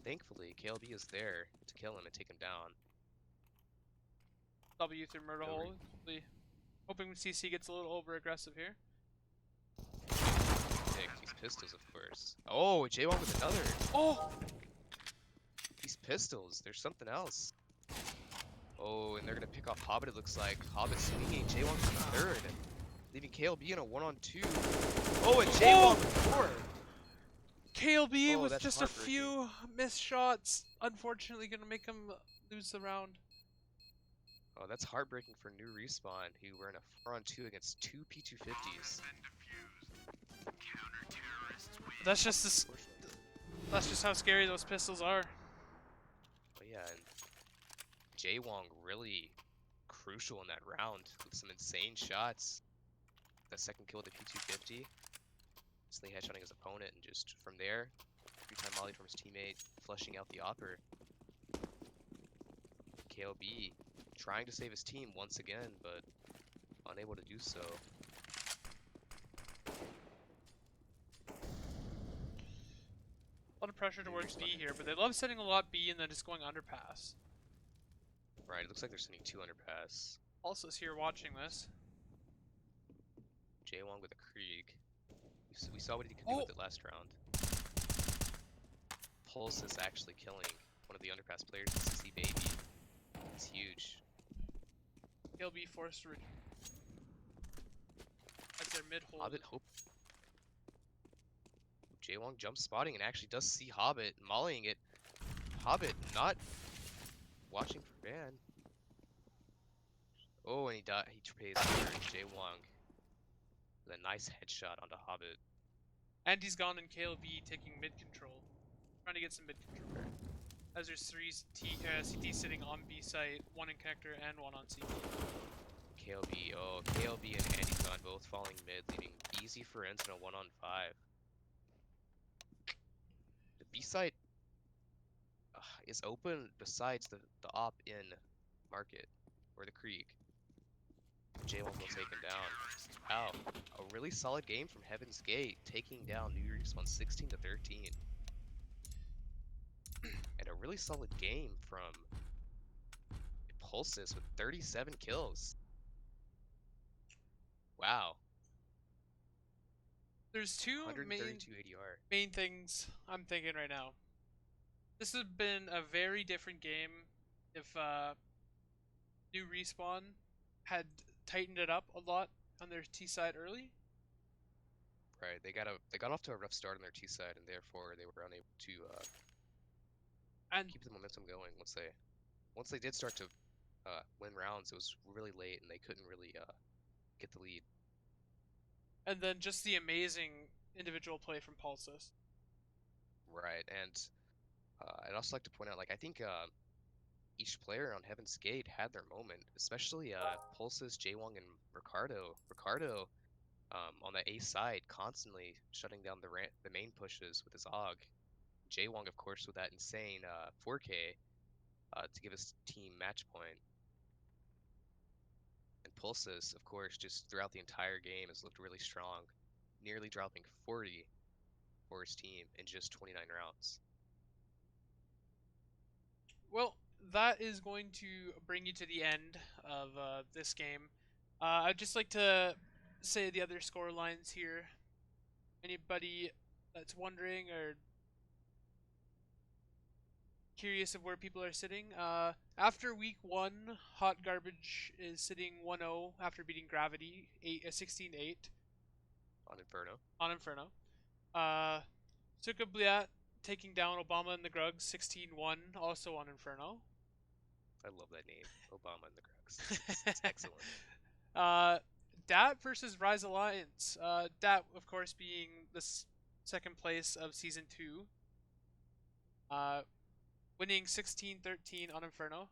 S2: Thankfully, KLB is there to kill him and take him down.
S1: W through murder hole. Hoping CC gets a little over aggressive here.
S2: These pistols, of course. Oh, J1 with another.
S1: Oh!
S2: These pistols, there's something else. Oh, and they're gonna pick off Hobbit, it looks like. Hobbit swinging, J1 for the 3rd. Leaving KLB in a 1-on-2. Oh, and J1 for 4.
S1: KLB with just a few missed shots. Unfortunately, gonna make him lose the round.
S2: Oh, that's heartbreaking for New Respawn, who were in a 4-on-2 against 2 P250s.
S1: That's just how scary those pistols are.
S2: Oh yeah, and Jaywong really crucial in that round with some insane shots. The 2nd kill with the P250. Instantly headshotting his opponent, and just from there, 3-time molly from his teammate, flushing out the opper. KLB trying to save his team once again, but unable to do so.
S1: A lot of pressure towards B here, but they love setting a lot B and then just going underpass.
S2: Right, it looks like they're sending 2 underpass.
S1: Pulse's here watching this.
S2: Jaywong with a Krieg. We saw what he could do with it last round. Pulse is actually killing one of the underpass players, CC Baby. It's huge.
S1: He'll be forced to as their mid hold.
S2: Hobbit hope. Jaywong jump spotting and actually does see Hobbit mollying it. Hobbit not watching for ban. Oh, and he pays for Jaywong with a nice headshot onto Hobbit.
S1: And he's gone in KLB taking mid control. Trying to get some mid control. as there's three CT sitting on B site, one in connector and one on CT.
S2: KLB, oh, KLB and Andycon both falling mid, leaving easy for ends in a 1-on-5. The B site is open besides the op in market, or the creek. J1 will take him down. Wow, a really solid game from Heaven's Gate, taking down New Respawn 16-13. And a really solid game from Pulsis with 37 kills. Wow,
S1: There's two
S2: 132 ADR.
S1: main things I'm thinking right now. This has been a very different game if New Respawn had tightened it up a lot on their T side early.
S2: Right, they got off to a rough start on their T side, and therefore they were unable to
S1: And
S2: keep the momentum going. Once they did start to win rounds, it was really late, and they couldn't really get the lead.
S1: and then just the amazing individual play from Pulsis.
S2: Right, and I'd also like to point out, like I think each player on Heaven's Gate had their moment, especially Pulses, Jaewong, and Ricardo. Ricardo on the A side, constantly shutting down the main pushes with his AUG. Jaewong, of course, with that insane 4K to give his team match point. And Pulses, of course, just throughout the entire game has looked really strong, nearly dropping 40 for his team in just 29 rounds.
S1: Well, that is going to bring you to the end of this game. I'd just like to say the other score lines here. Anybody that's wondering or curious of where people are sitting, after week one, Hot Garbage is sitting 1-0 after beating Gravity 16-8
S2: On Inferno.
S1: on Inferno. Suka Bliat taking down Obama and the Grugs 16-1 also on Inferno.
S2: I love that name, Obama and the Crux. It's excellent.
S1: Uh, Dat versus Rise Alliance. Dat, of course, being the second place of season 2. Uh, winning 16-13 on Inferno.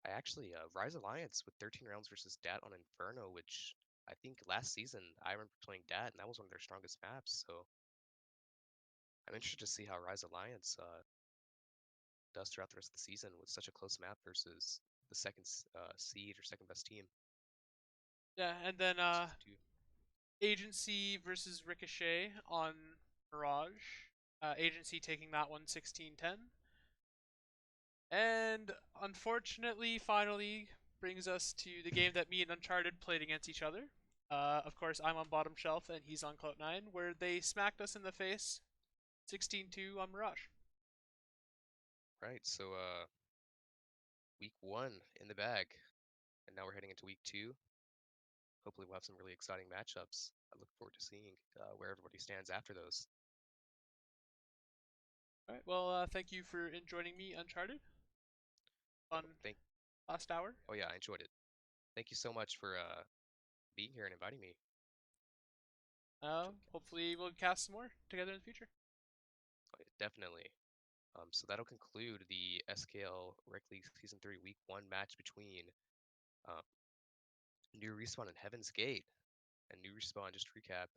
S2: I actually Rise Alliance with 13 rounds versus Dat on Inferno, which I think last season I remember playing Dat, and that was one of their strongest maps. So I'm interested to see how Rise Alliance does throughout the rest of the season with such a close map versus the second seed or second best team
S1: Yeah, and then
S2: in season two.
S1: Agency versus Ricochet on Mirage. Agency taking that one 16-10. And unfortunately, finally, brings us to the game that me and Uncharted played against each other. Of course, I'm on bottom shelf and he's on Cloud9, where they smacked us in the face 16-2 on Mirage.
S2: Right. So week one in the bag, and now we're heading into week two. Hopefully, we'll have some really exciting matchups. I look forward to seeing where everybody stands after those.
S1: All right. Well, thank you for joining me, Uncharted. Fun
S2: Thank.
S1: last hour.
S2: Oh yeah, I enjoyed it. Thank you so much for being here and inviting me.
S1: Hopefully, we'll cast some more together in the future.
S2: Oh, yeah, definitely. So that'll conclude the SKL Rec League Season 3 Week 1 match between um, New Respawn and Heaven's Gate. And New Respawn, just to recap,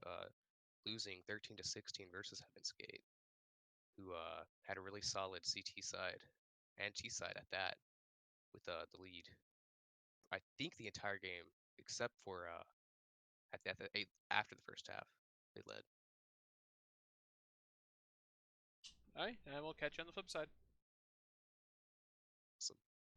S2: losing 13-16 versus Heaven's Gate, who had a really solid CT side and T side at that, with the lead. I think the entire game, except for after the first half, they led.
S1: All right, and we'll catch you on the flip side.